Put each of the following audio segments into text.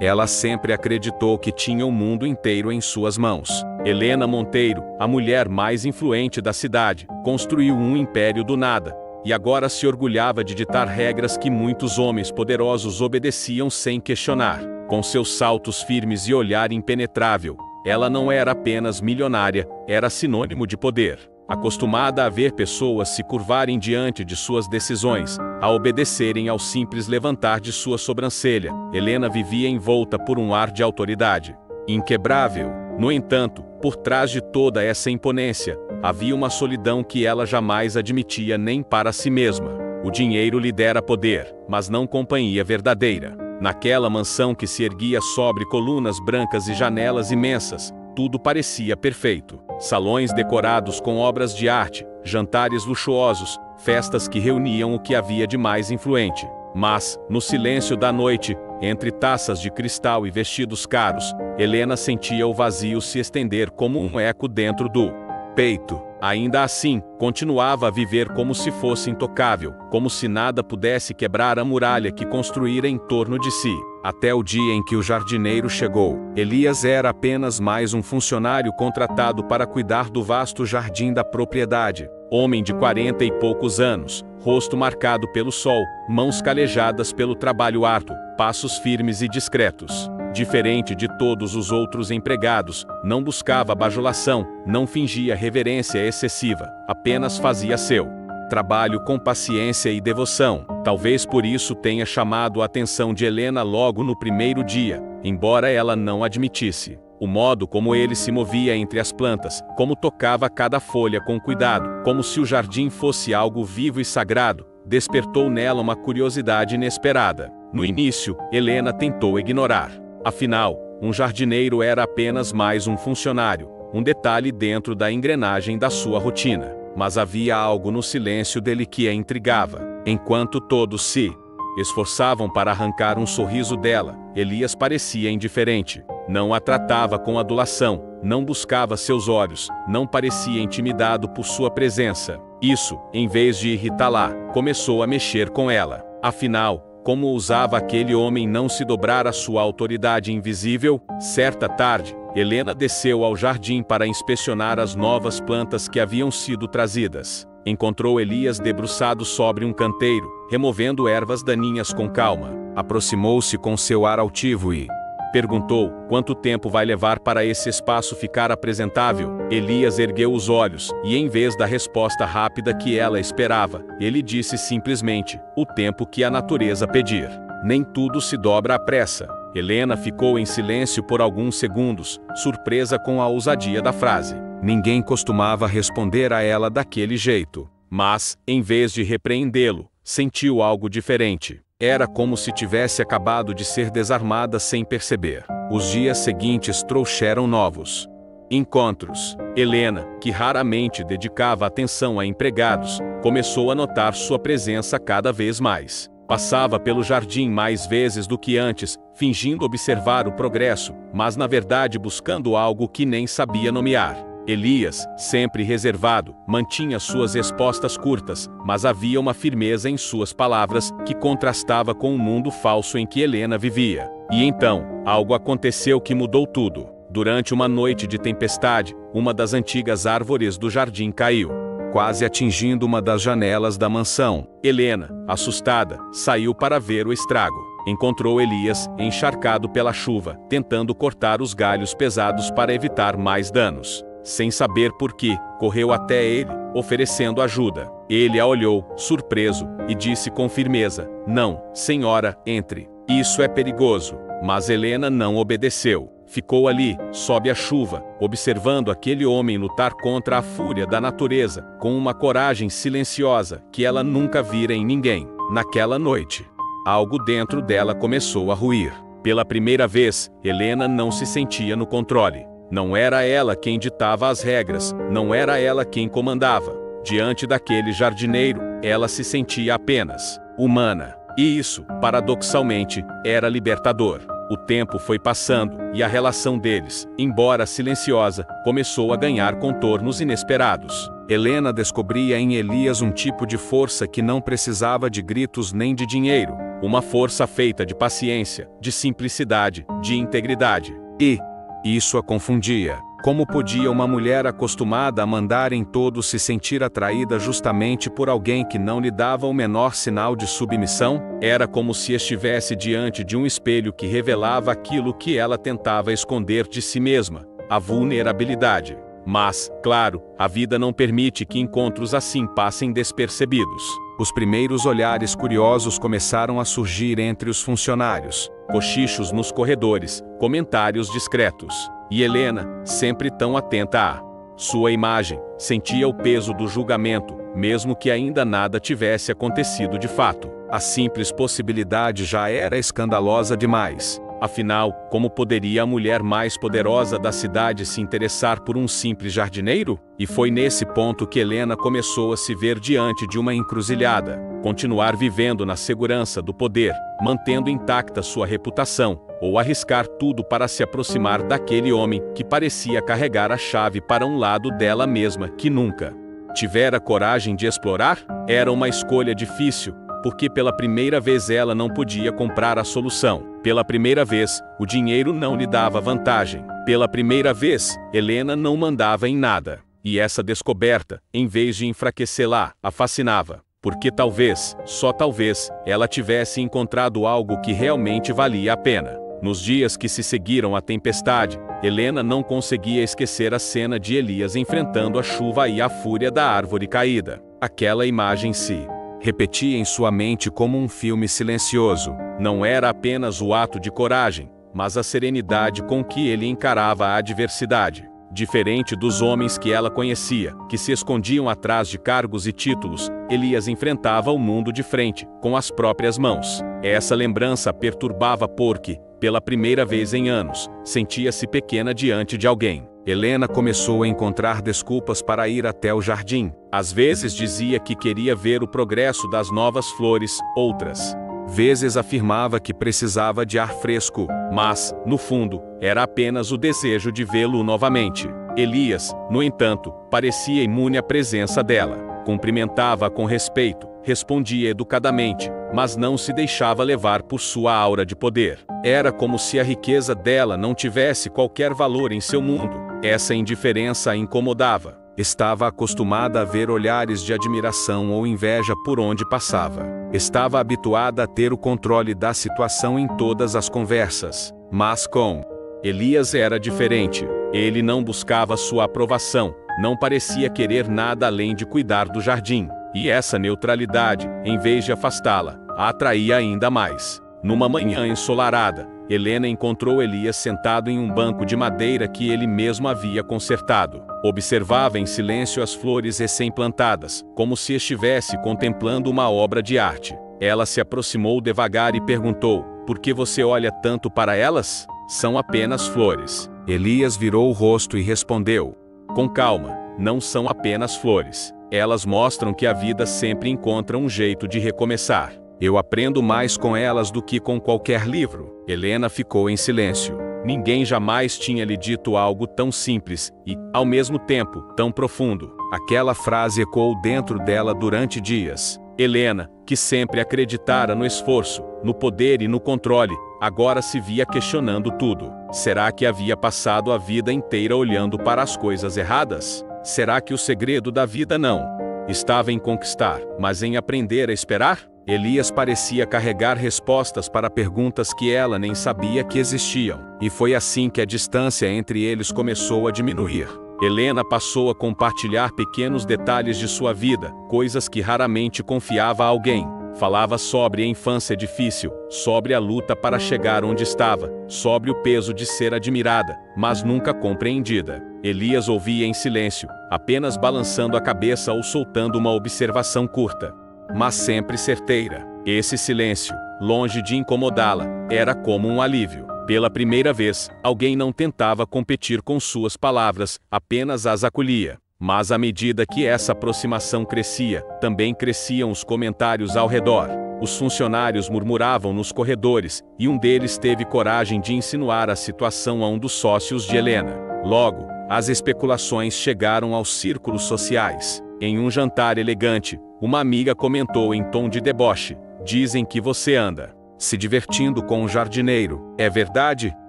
Ela sempre acreditou que tinha o mundo inteiro em suas mãos. Helena Monteiro, a mulher mais influente da cidade, construiu um império do nada, e agora se orgulhava de ditar regras que muitos homens poderosos obedeciam sem questionar. Com seus saltos firmes e olhar impenetrável, ela não era apenas milionária, era sinônimo de poder. Acostumada a ver pessoas se curvarem diante de suas decisões, a obedecerem ao simples levantar de sua sobrancelha, Helena vivia envolta por um ar de autoridade inquebrável. No entanto, por trás de toda essa imponência, havia uma solidão que ela jamais admitia nem para si mesma. O dinheiro lhe dera poder, mas não companhia verdadeira. Naquela mansão que se erguia sobre colunas brancas e janelas imensas, tudo parecia perfeito. Salões decorados com obras de arte, jantares luxuosos, festas que reuniam o que havia de mais influente. Mas, no silêncio da noite, entre taças de cristal e vestidos caros, Helena sentia o vazio se estender como um eco dentro do peito. Ainda assim, continuava a viver como se fosse intocável, como se nada pudesse quebrar a muralha que construíra em torno de si. Até o dia em que o jardineiro chegou. Elias era apenas mais um funcionário contratado para cuidar do vasto jardim da propriedade. Homem de 40 e poucos anos, rosto marcado pelo sol, mãos calejadas pelo trabalho árduo, passos firmes e discretos. Diferente de todos os outros empregados, não buscava bajulação, não fingia reverência excessiva, apenas fazia seu trabalho com paciência e devoção. Talvez por isso tenha chamado a atenção de Helena logo no primeiro dia, embora ela não admitisse. O modo como ele se movia entre as plantas, como tocava cada folha com cuidado, como se o jardim fosse algo vivo e sagrado, despertou nela uma curiosidade inesperada. No início, Helena tentou ignorar. Afinal, um jardineiro era apenas mais um funcionário, um detalhe dentro da engrenagem da sua rotina. Mas havia algo no silêncio dele que a intrigava. Enquanto todos se esforçavam para arrancar um sorriso dela, Elias parecia indiferente. Não a tratava com adulação, não buscava seus olhos, não parecia intimidado por sua presença. Isso, em vez de irritá-la, começou a mexer com ela. Afinal, como ousava aquele homem não se dobrar à sua autoridade invisível? Certa tarde, Helena desceu ao jardim para inspecionar as novas plantas que haviam sido trazidas. Encontrou Elias debruçado sobre um canteiro, removendo ervas daninhas com calma. Aproximou-se com seu ar altivo e perguntou: quanto tempo vai levar para esse espaço ficar apresentável? Elias ergueu os olhos, e em vez da resposta rápida que ela esperava, ele disse simplesmente: o tempo que a natureza pedir. Nem tudo se dobra à pressa. Helena ficou em silêncio por alguns segundos, surpresa com a ousadia da frase. Ninguém costumava responder a ela daquele jeito. Mas, em vez de repreendê-lo, sentiu algo diferente. Era como se tivesse acabado de ser desarmada sem perceber. Os dias seguintes trouxeram novos encontros. Helena, que raramente dedicava atenção a empregados, começou a notar sua presença cada vez mais. Passava pelo jardim mais vezes do que antes, fingindo observar o progresso, mas na verdade buscando algo que nem sabia nomear. Elias, sempre reservado, mantinha suas respostas curtas, mas havia uma firmeza em suas palavras que contrastava com o mundo falso em que Helena vivia. E então, algo aconteceu que mudou tudo. Durante uma noite de tempestade, uma das antigas árvores do jardim caiu, quase atingindo uma das janelas da mansão. Helena, assustada, saiu para ver o estrago. Encontrou Elias, encharcado pela chuva, tentando cortar os galhos pesados para evitar mais danos. Sem saber por que, correu até ele, oferecendo ajuda. Ele a olhou, surpreso, e disse com firmeza: não, senhora, entre. Isso é perigoso. Mas Helena não obedeceu. Ficou ali, sob a chuva, observando aquele homem lutar contra a fúria da natureza, com uma coragem silenciosa que ela nunca vira em ninguém. Naquela noite, algo dentro dela começou a ruir. Pela primeira vez, Helena não se sentia no controle. Não era ela quem ditava as regras, não era ela quem comandava. Diante daquele jardineiro, ela se sentia apenas humana. E isso, paradoxalmente, era libertador. O tempo foi passando, e a relação deles, embora silenciosa, começou a ganhar contornos inesperados. Helena descobria em Elias um tipo de força que não precisava de gritos nem de dinheiro. Uma força feita de paciência, de simplicidade, de integridade. E isso a confundia. Como podia uma mulher acostumada a mandar em todos se sentir atraída justamente por alguém que não lhe dava o menor sinal de submissão? Era como se estivesse diante de um espelho que revelava aquilo que ela tentava esconder de si mesma: a vulnerabilidade. Mas, claro, a vida não permite que encontros assim passem despercebidos. Os primeiros olhares curiosos começaram a surgir entre os funcionários, cochichos nos corredores, comentários discretos. E Helena, sempre tão atenta à sua imagem, sentia o peso do julgamento, mesmo que ainda nada tivesse acontecido de fato. A simples possibilidade já era escandalosa demais. Afinal, como poderia a mulher mais poderosa da cidade se interessar por um simples jardineiro? E foi nesse ponto que Helena começou a se ver diante de uma encruzilhada. Continuar vivendo na segurança do poder, mantendo intacta sua reputação, ou arriscar tudo para se aproximar daquele homem que parecia carregar a chave para um lado dela mesma que nunca tivera coragem de explorar? Era uma escolha difícil, porque pela primeira vez ela não podia comprar a solução. Pela primeira vez, o dinheiro não lhe dava vantagem. Pela primeira vez, Helena não mandava em nada. E essa descoberta, em vez de enfraquecê-la, a fascinava. Porque talvez, só talvez, ela tivesse encontrado algo que realmente valia a pena. Nos dias que se seguiram à tempestade, Helena não conseguia esquecer a cena de Elias enfrentando a chuva e a fúria da árvore caída. Aquela imagem se repetia em sua mente como um filme silencioso. Não era apenas o ato de coragem, mas a serenidade com que ele encarava a adversidade. Diferente dos homens que ela conhecia, que se escondiam atrás de cargos e títulos, Elias enfrentava o mundo de frente, com as próprias mãos. Essa lembrança a perturbava porque, pela primeira vez em anos, sentia-se pequena diante de alguém. Helena começou a encontrar desculpas para ir até o jardim. Às vezes dizia que queria ver o progresso das novas flores, outras vezes afirmava que precisava de ar fresco, mas, no fundo, era apenas o desejo de vê-lo novamente. Elias, no entanto, parecia imune à presença dela. Cumprimentava-a com respeito, respondia educadamente, mas não se deixava levar por sua aura de poder. Era como se a riqueza dela não tivesse qualquer valor em seu mundo. Essa indiferença a incomodava. Estava acostumada a ver olhares de admiração ou inveja por onde passava. Estava habituada a ter o controle da situação em todas as conversas. Mas com Elias era diferente. Ele não buscava sua aprovação, não parecia querer nada além de cuidar do jardim. E essa neutralidade, em vez de afastá-la, a atraía ainda mais. Numa manhã ensolarada, Helena encontrou Elias sentado em um banco de madeira que ele mesmo havia consertado. Observava em silêncio as flores recém-plantadas, como se estivesse contemplando uma obra de arte. Ela se aproximou devagar e perguntou: "Por que você olha tanto para elas? São apenas flores." Elias virou o rosto e respondeu: "Com calma, não são apenas flores. Elas mostram que a vida sempre encontra um jeito de recomeçar. Eu aprendo mais com elas do que com qualquer livro." Helena ficou em silêncio. Ninguém jamais tinha lhe dito algo tão simples e, ao mesmo tempo, tão profundo. Aquela frase ecoou dentro dela durante dias. Helena, que sempre acreditara no esforço, no poder e no controle, agora se via questionando tudo. Será que havia passado a vida inteira olhando para as coisas erradas? Será que o segredo da vida não estava em conquistar, mas em aprender a esperar? Elias parecia carregar respostas para perguntas que ela nem sabia que existiam. E foi assim que a distância entre eles começou a diminuir. Helena passou a compartilhar pequenos detalhes de sua vida, coisas que raramente confiava a alguém. Falava sobre a infância difícil, sobre a luta para chegar onde estava, sobre o peso de ser admirada, mas nunca compreendida. Elias ouvia em silêncio, apenas balançando a cabeça ou soltando uma observação curta, mas sempre certeira. Esse silêncio, longe de incomodá-la, era como um alívio. Pela primeira vez, alguém não tentava competir com suas palavras, apenas as acolhia. Mas à medida que essa aproximação crescia, também cresciam os comentários ao redor. Os funcionários murmuravam nos corredores, e um deles teve coragem de insinuar a situação a um dos sócios de Helena. Logo, as especulações chegaram aos círculos sociais. Em um jantar elegante, uma amiga comentou em tom de deboche: "Dizem que você anda se divertindo com um jardineiro. É verdade?"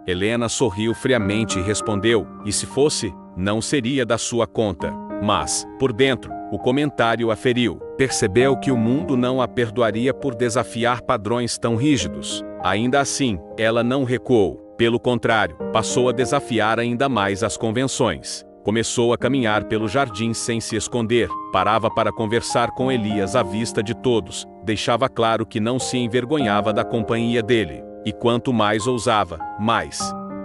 Helena sorriu friamente e respondeu: "E se fosse, não seria da sua conta." Mas, por dentro, o comentário a feriu. Percebeu que o mundo não a perdoaria por desafiar padrões tão rígidos. Ainda assim, ela não recuou. Pelo contrário, passou a desafiar ainda mais as convenções. Começou a caminhar pelo jardim sem se esconder, parava para conversar com Elias à vista de todos, deixava claro que não se envergonhava da companhia dele. E quanto mais ousava, mais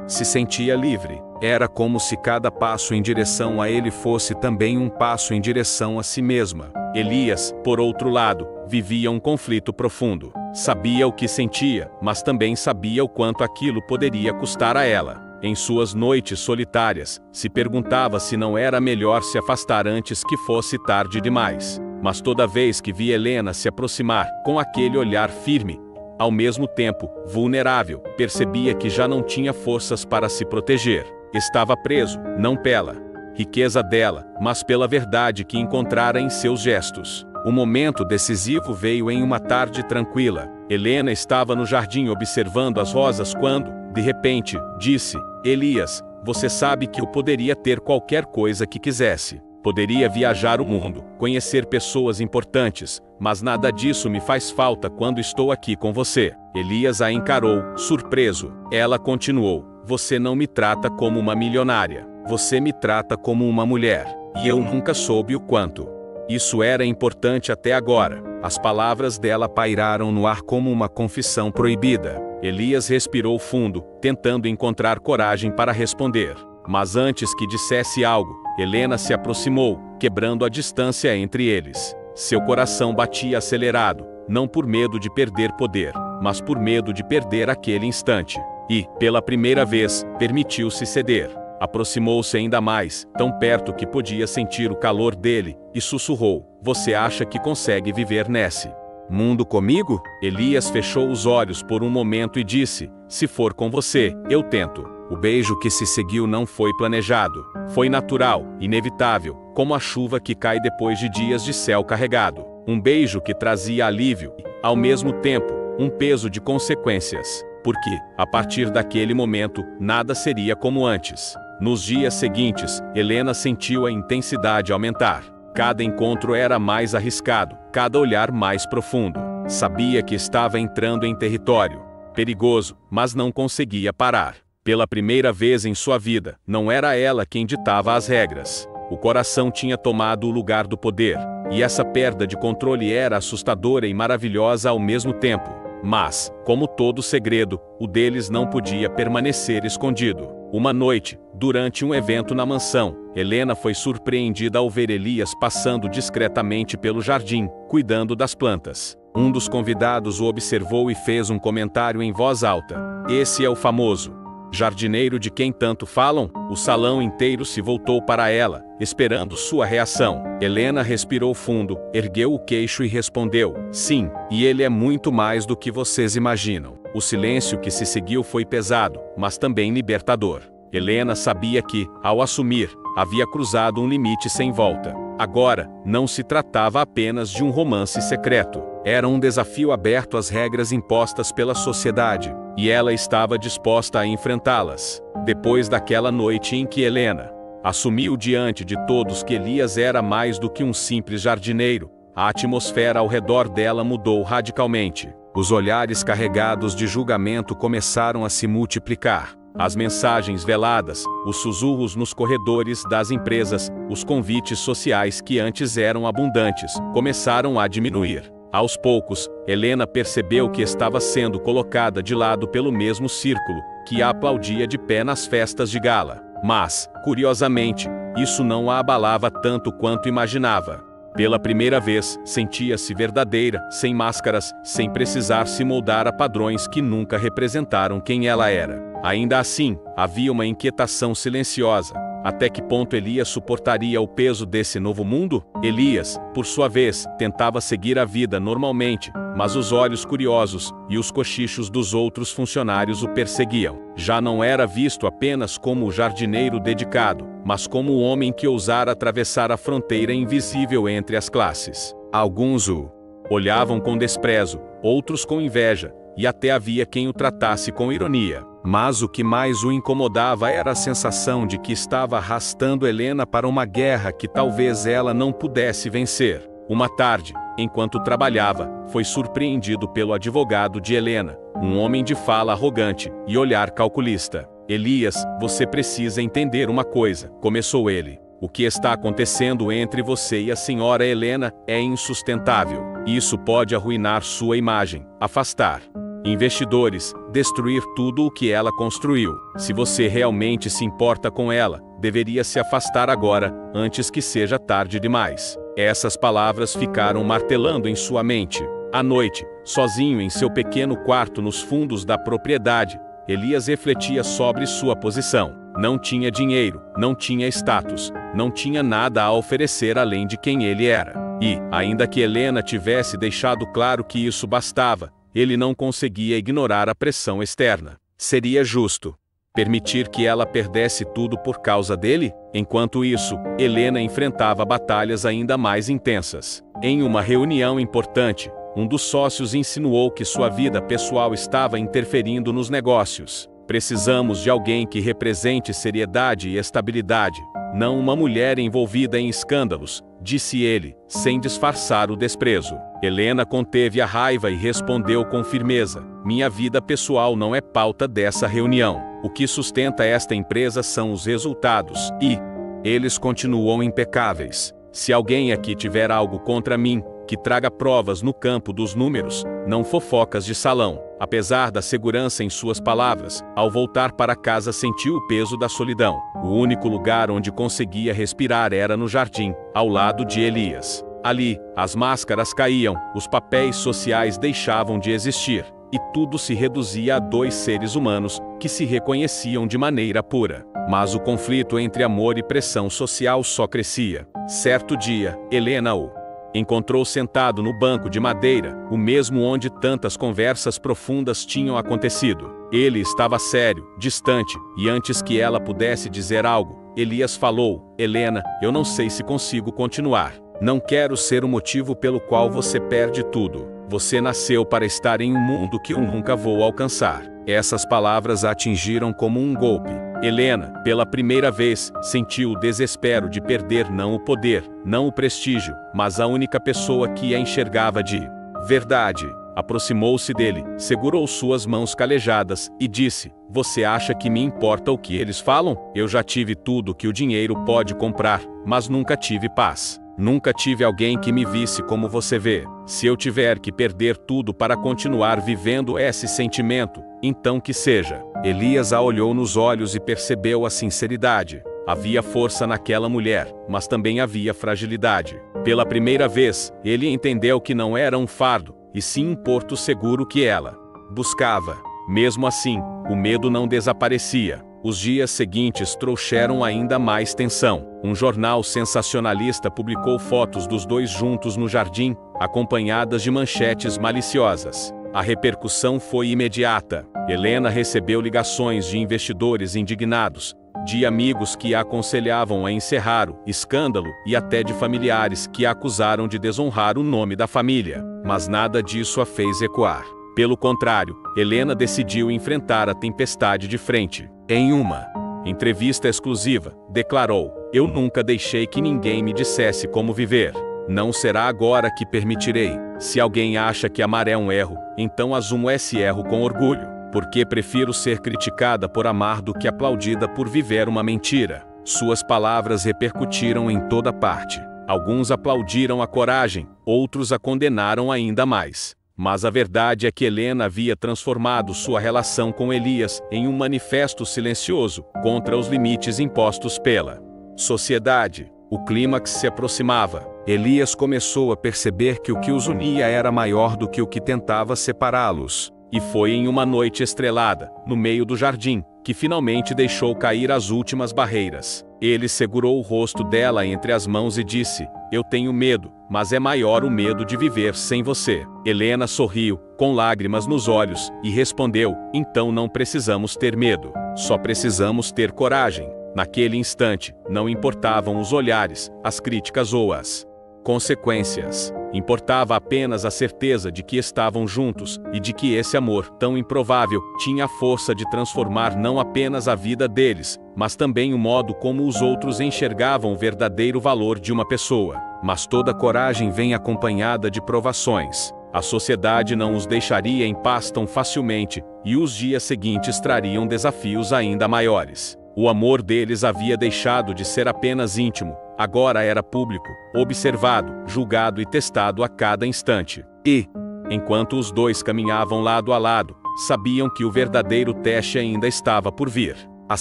se sentia livre. Era como se cada passo em direção a ele fosse também um passo em direção a si mesma. Elias, por outro lado, vivia um conflito profundo. Sabia o que sentia, mas também sabia o quanto aquilo poderia custar a ela. Em suas noites solitárias, se perguntava se não era melhor se afastar antes que fosse tarde demais. Mas toda vez que via Helena se aproximar, com aquele olhar firme, ao mesmo tempo vulnerável, percebia que já não tinha forças para se proteger. Estava preso, não pela riqueza dela, mas pela verdade que encontrara em seus gestos. O momento decisivo veio em uma tarde tranquila. Helena estava no jardim observando as rosas quando, de repente, disse: "Elias, você sabe que eu poderia ter qualquer coisa que quisesse. Poderia viajar o mundo, conhecer pessoas importantes, mas nada disso me faz falta quando estou aqui com você." Elias a encarou, surpreso. Ela continuou: "Você não me trata como uma milionária. Você me trata como uma mulher. E eu nunca soube o quanto isso era importante até agora." As palavras dela pairaram no ar como uma confissão proibida. Elias respirou fundo, tentando encontrar coragem para responder. Mas antes que dissesse algo, Helena se aproximou, quebrando a distância entre eles. Seu coração batia acelerado, não por medo de perder poder, mas por medo de perder aquele instante. E, pela primeira vez, permitiu-se ceder. Aproximou-se ainda mais, tão perto que podia sentir o calor dele, e sussurrou: "Você acha que consegue viver nesse mundo comigo?" Elias fechou os olhos por um momento e disse: "Se for com você, eu tento." O beijo que se seguiu não foi planejado. Foi natural, inevitável, como a chuva que cai depois de dias de céu carregado. Um beijo que trazia alívio e, ao mesmo tempo, um peso de consequências. Porque, a partir daquele momento, nada seria como antes. Nos dias seguintes, Helena sentiu a intensidade aumentar. Cada encontro era mais arriscado, cada olhar mais profundo. Sabia que estava entrando em território perigoso, mas não conseguia parar. Pela primeira vez em sua vida, não era ela quem ditava as regras. O coração tinha tomado o lugar do poder, e essa perda de controle era assustadora e maravilhosa ao mesmo tempo. Mas, como todo segredo, o deles não podia permanecer escondido. Uma noite, durante um evento na mansão, Helena foi surpreendida ao ver Elias passando discretamente pelo jardim, cuidando das plantas. Um dos convidados o observou e fez um comentário em voz alta: "Esse é o famoso jardineiro de quem tanto falam?" O salão inteiro se voltou para ela, esperando sua reação. Helena respirou fundo, ergueu o queixo e respondeu: "Sim, e ele é muito mais do que vocês imaginam." O silêncio que se seguiu foi pesado, mas também libertador. Helena sabia que, ao assumir, havia cruzado um limite sem volta. Agora, não se tratava apenas de um romance secreto. Era um desafio aberto às regras impostas pela sociedade, e ela estava disposta a enfrentá-las. Depois daquela noite em que Helena assumiu diante de todos que Elias era mais do que um simples jardineiro, a atmosfera ao redor dela mudou radicalmente. Os olhares carregados de julgamento começaram a se multiplicar. As mensagens veladas, os sussurros nos corredores das empresas, os convites sociais que antes eram abundantes, começaram a diminuir. Aos poucos, Helena percebeu que estava sendo colocada de lado pelo mesmo círculo que a aplaudia de pé nas festas de gala. Mas, curiosamente, isso não a abalava tanto quanto imaginava. Pela primeira vez, sentia-se verdadeira, sem máscaras, sem precisar se moldar a padrões que nunca representaram quem ela era. Ainda assim, havia uma inquietação silenciosa. Até que ponto Elias suportaria o peso desse novo mundo? Elias, por sua vez, tentava seguir a vida normalmente, mas os olhos curiosos e os cochichos dos outros funcionários o perseguiam. Já não era visto apenas como o jardineiro dedicado, mas como o homem que ousara atravessar a fronteira invisível entre as classes. Alguns o olhavam com desprezo, outros com inveja, e até havia quem o tratasse com ironia. Mas o que mais o incomodava era a sensação de que estava arrastando Helena para uma guerra que talvez ela não pudesse vencer. Uma tarde, enquanto trabalhava, foi surpreendido pelo advogado de Helena, um homem de fala arrogante e olhar calculista. Elias, você precisa entender uma coisa, começou ele. O que está acontecendo entre você e a senhora Helena é insustentável. Isso pode arruinar sua imagem, afastar investidores, destruir tudo o que ela construiu. Se você realmente se importa com ela, deveria se afastar agora, antes que seja tarde demais. Essas palavras ficaram martelando em sua mente. À noite, sozinho em seu pequeno quarto nos fundos da propriedade, Elias refletia sobre sua posição. Não tinha dinheiro, não tinha status, não tinha nada a oferecer além de quem ele era. E, ainda que Helena tivesse deixado claro que isso bastava, ele não conseguia ignorar a pressão externa. Seria justo permitir que ela perdesse tudo por causa dele? Enquanto isso, Helena enfrentava batalhas ainda mais intensas. Em uma reunião importante, um dos sócios insinuou que sua vida pessoal estava interferindo nos negócios. Precisamos de alguém que represente seriedade e estabilidade, não uma mulher envolvida em escândalos, disse ele, sem disfarçar o desprezo. Helena conteve a raiva e respondeu com firmeza: minha vida pessoal não é pauta dessa reunião. O que sustenta esta empresa são os resultados, e eles continuam impecáveis. Se alguém aqui tiver algo contra mim, que traga provas no campo dos números, não fofocas de salão. Apesar da segurança em suas palavras, ao voltar para casa sentiu o peso da solidão. O único lugar onde conseguia respirar era no jardim, ao lado de Elias. Ali, as máscaras caíam, os papéis sociais deixavam de existir, e tudo se reduzia a dois seres humanos que se reconheciam de maneira pura. Mas o conflito entre amor e pressão social só crescia. Certo dia, Helena o encontrou sentado no banco de madeira, o mesmo onde tantas conversas profundas tinham acontecido. Ele estava sério, distante, e antes que ela pudesse dizer algo, Elias falou: Helena, eu não sei se consigo continuar. Não quero ser o motivo pelo qual você perde tudo. Você nasceu para estar em um mundo que eu nunca vou alcançar. Essas palavras a atingiram como um golpe. Helena, pela primeira vez, sentiu o desespero de perder não o poder, não o prestígio, mas a única pessoa que a enxergava de verdade. Aproximou-se dele, segurou suas mãos calejadas e disse: você acha que me importa o que eles falam? Eu já tive tudo que o dinheiro pode comprar, mas nunca tive paz. Nunca tive alguém que me visse como você vê. Se eu tiver que perder tudo para continuar vivendo esse sentimento, então que seja. Elias a olhou nos olhos e percebeu a sinceridade. Havia força naquela mulher, mas também havia fragilidade. Pela primeira vez, ele entendeu que não era um fardo, e sim um porto seguro que ela buscava. Mesmo assim, o medo não desaparecia. Os dias seguintes trouxeram ainda mais tensão. Um jornal sensacionalista publicou fotos dos dois juntos no jardim, acompanhadas de manchetes maliciosas. A repercussão foi imediata. Helena recebeu ligações de investidores indignados, de amigos que a aconselhavam a encerrar o escândalo e até de familiares que a acusaram de desonrar o nome da família. Mas nada disso a fez recuar. Pelo contrário, Helena decidiu enfrentar a tempestade de frente. Em uma entrevista exclusiva, declarou: eu nunca deixei que ninguém me dissesse como viver. Não será agora que permitirei. Se alguém acha que amar é um erro, então assumo esse erro com orgulho, porque prefiro ser criticada por amar do que aplaudida por viver uma mentira. Suas palavras repercutiram em toda parte. Alguns aplaudiram a coragem, outros a condenaram ainda mais. Mas a verdade é que Helena havia transformado sua relação com Elias em um manifesto silencioso contra os limites impostos pela sociedade. O clímax se aproximava. Elias começou a perceber que o que os unia era maior do que o que tentava separá-los. E foi em uma noite estrelada, no meio do jardim, que finalmente deixou cair as últimas barreiras. Ele segurou o rosto dela entre as mãos e disse: "Eu tenho medo, mas é maior o medo de viver sem você." Helena sorriu, com lágrimas nos olhos, e respondeu: "Então não precisamos ter medo. Só precisamos ter coragem." Naquele instante, não importavam os olhares, as críticas ou as consequências. Importava apenas a certeza de que estavam juntos, e de que esse amor, tão improvável, tinha a força de transformar não apenas a vida deles, mas também o modo como os outros enxergavam o verdadeiro valor de uma pessoa. Mas toda coragem vem acompanhada de provações. A sociedade não os deixaria em paz tão facilmente, e os dias seguintes trariam desafios ainda maiores. O amor deles havia deixado de ser apenas íntimo, agora era público, observado, julgado e testado a cada instante. E, enquanto os dois caminhavam lado a lado, sabiam que o verdadeiro teste ainda estava por vir. As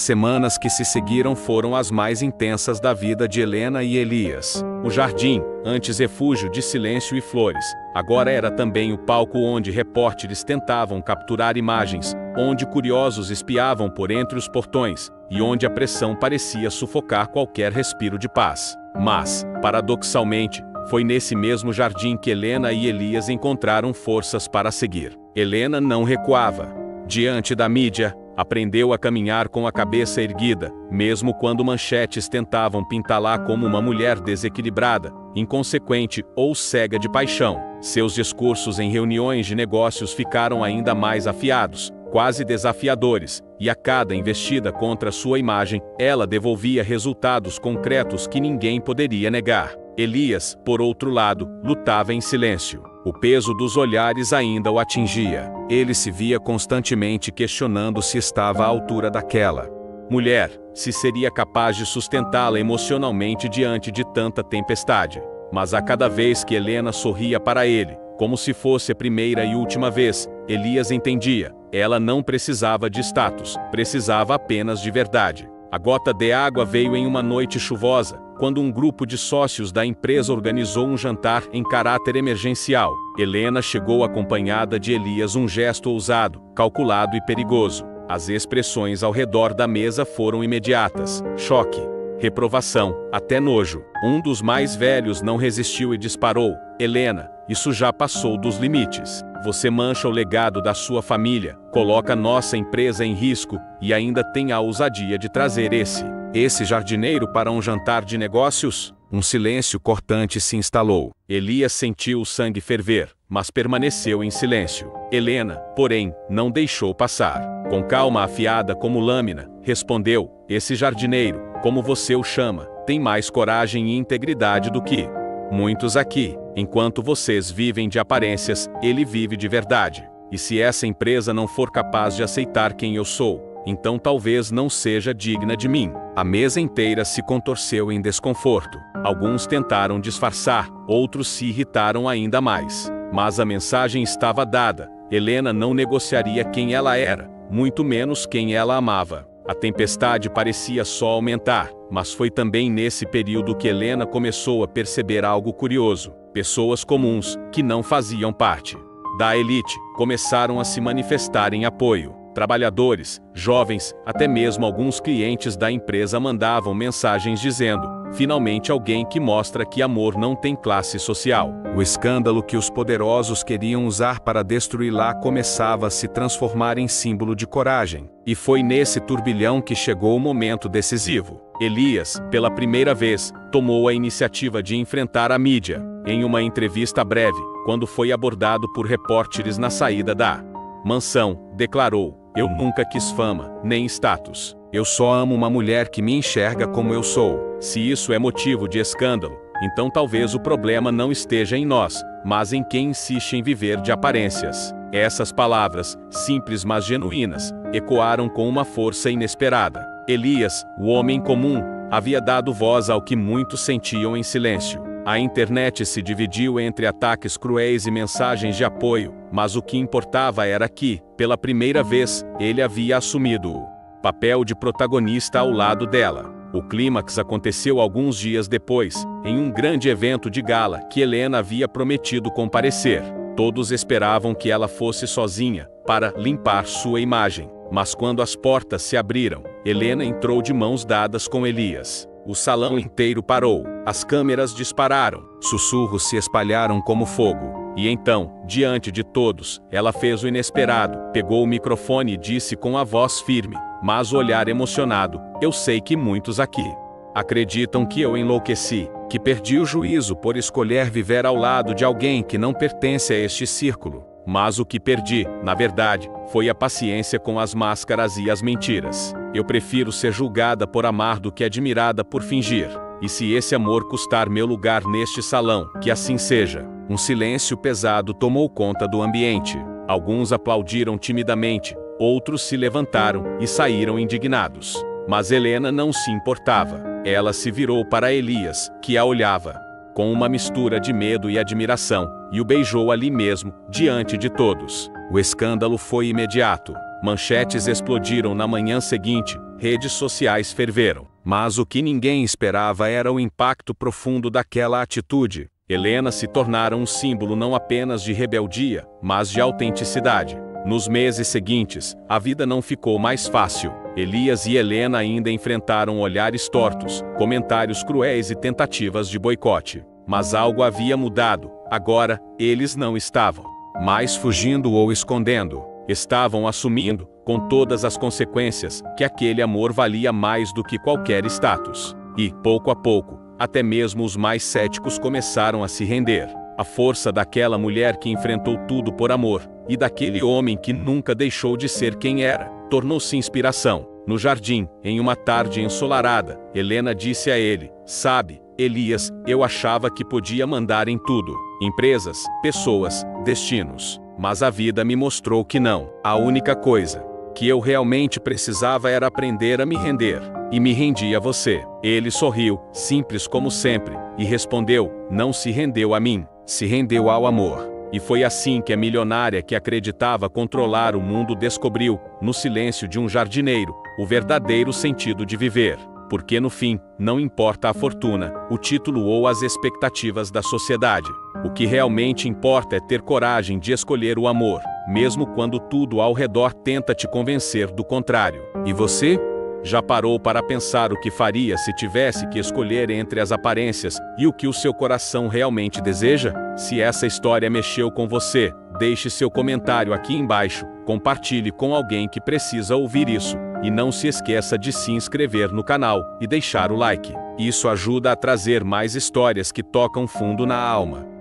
semanas que se seguiram foram as mais intensas da vida de Helena e Elias. O jardim, antes refúgio de silêncio e flores, agora era também o palco onde repórteres tentavam capturar imagens, onde curiosos espiavam por entre os portões, e onde a pressão parecia sufocar qualquer respiro de paz. Mas, paradoxalmente, foi nesse mesmo jardim que Helena e Elias encontraram forças para seguir. Helena não recuava. Diante da mídia, aprendeu a caminhar com a cabeça erguida, mesmo quando manchetes tentavam pintá-la como uma mulher desequilibrada, inconsequente ou cega de paixão. Seus discursos em reuniões de negócios ficaram ainda mais afiados, quase desafiadores, e a cada investida contra sua imagem, ela devolvia resultados concretos que ninguém poderia negar. Elias, por outro lado, lutava em silêncio. O peso dos olhares ainda o atingia. Ele se via constantemente questionando se estava à altura daquela mulher, se seria capaz de sustentá-la emocionalmente diante de tanta tempestade. Mas a cada vez que Helena sorria para ele, como se fosse a primeira e última vez, Elias entendia: ela não precisava de status, precisava apenas de verdade. A gota de água veio em uma noite chuvosa, quando um grupo de sócios da empresa organizou um jantar em caráter emergencial. Helena chegou acompanhada de Elias, um gesto ousado, calculado e perigoso. As expressões ao redor da mesa foram imediatas: choque, reprovação, até nojo. Um dos mais velhos não resistiu e disparou: "Helena, isso já passou dos limites. Você mancha o legado da sua família, coloca nossa empresa em risco, e ainda tem a ousadia de trazer esse jardineiro para um jantar de negócios?" Um silêncio cortante se instalou. Elias sentiu o sangue ferver, mas permaneceu em silêncio. Helena, porém, não deixou passar. Com calma afiada como lâmina, respondeu: "Esse jardineiro, como você o chama, tem mais coragem e integridade do que muitos aqui. Enquanto vocês vivem de aparências, ele vive de verdade. E se essa empresa não for capaz de aceitar quem eu sou, então talvez não seja digna de mim." A mesa inteira se contorceu em desconforto. Alguns tentaram disfarçar, outros se irritaram ainda mais. Mas a mensagem estava dada. Helena não negociaria quem ela era, muito menos quem ela amava. A tempestade parecia só aumentar, mas foi também nesse período que Helena começou a perceber algo curioso. Pessoas comuns, que não faziam parte da elite, começaram a se manifestar em apoio. Trabalhadores, jovens, até mesmo alguns clientes da empresa mandavam mensagens dizendo: "Finalmente alguém que mostra que amor não tem classe social." O escândalo que os poderosos queriam usar para destruí-la começava a se transformar em símbolo de coragem. E foi nesse turbilhão que chegou o momento decisivo. Elias, pela primeira vez, tomou a iniciativa de enfrentar a mídia. Em uma entrevista breve, quando foi abordado por repórteres na saída da mansão, declarou: "Eu nunca quis fama, nem status. Eu só amo uma mulher que me enxerga como eu sou." Se isso é motivo de escândalo, então talvez o problema não esteja em nós, mas em quem insiste em viver de aparências. Essas palavras, simples mas genuínas, ecoaram com uma força inesperada. Elias, o homem comum, havia dado voz ao que muitos sentiam em silêncio. A internet se dividiu entre ataques cruéis e mensagens de apoio, mas o que importava era que, pela primeira vez, ele havia assumido o papel de protagonista ao lado dela. O clímax aconteceu alguns dias depois, em um grande evento de gala que Helena havia prometido comparecer. Todos esperavam que ela fosse sozinha, para limpar sua imagem. Mas quando as portas se abriram, Helena entrou de mãos dadas com Elias. O salão inteiro parou, as câmeras dispararam, sussurros se espalharam como fogo. E então, diante de todos, ela fez o inesperado, pegou o microfone e disse com a voz firme, mas o olhar emocionado: eu sei que muitos aqui acreditam que eu enlouqueci, que perdi o juízo por escolher viver ao lado de alguém que não pertence a este círculo. Mas o que perdi, na verdade, foi a paciência com as máscaras e as mentiras. Eu prefiro ser julgada por amar do que admirada por fingir. E se esse amor custar meu lugar neste salão, que assim seja. Um silêncio pesado tomou conta do ambiente. Alguns aplaudiram timidamente, outros se levantaram e saíram indignados. Mas Helena não se importava. Ela se virou para Elias, que a olhava com uma mistura de medo e admiração, e o beijou ali mesmo, diante de todos. O escândalo foi imediato. Manchetes explodiram na manhã seguinte, redes sociais ferveram. Mas o que ninguém esperava era o impacto profundo daquela atitude. Helena se tornara um símbolo não apenas de rebeldia, mas de autenticidade. Nos meses seguintes, a vida não ficou mais fácil. Elias e Helena ainda enfrentaram olhares tortos, comentários cruéis e tentativas de boicote. Mas algo havia mudado. Agora, eles não estavam mais fugindo ou escondendo. Estavam assumindo, com todas as consequências, que aquele amor valia mais do que qualquer status. E, pouco a pouco, até mesmo os mais céticos começaram a se render. A força daquela mulher que enfrentou tudo por amor, e daquele homem que nunca deixou de ser quem era, tornou-se inspiração. No jardim, em uma tarde ensolarada, Helena disse a ele: sabe, Elias, eu achava que podia mandar em tudo. Empresas, pessoas, destinos. Mas a vida me mostrou que não. A única coisa que eu realmente precisava era aprender a me render. E me rendi a você. Ele sorriu, simples como sempre, e respondeu: não se rendeu a mim, se rendeu ao amor. E foi assim que a milionária que acreditava controlar o mundo descobriu, no silêncio de um jardineiro, o verdadeiro sentido de viver. Porque no fim, não importa a fortuna, o título ou as expectativas da sociedade. O que realmente importa é ter coragem de escolher o amor, mesmo quando tudo ao redor tenta te convencer do contrário. E você? Já parou para pensar o que faria se tivesse que escolher entre as aparências e o que o seu coração realmente deseja? Se essa história mexeu com você, deixe seu comentário aqui embaixo, compartilhe com alguém que precisa ouvir isso, e não se esqueça de se inscrever no canal e deixar o like. Isso ajuda a trazer mais histórias que tocam fundo na alma.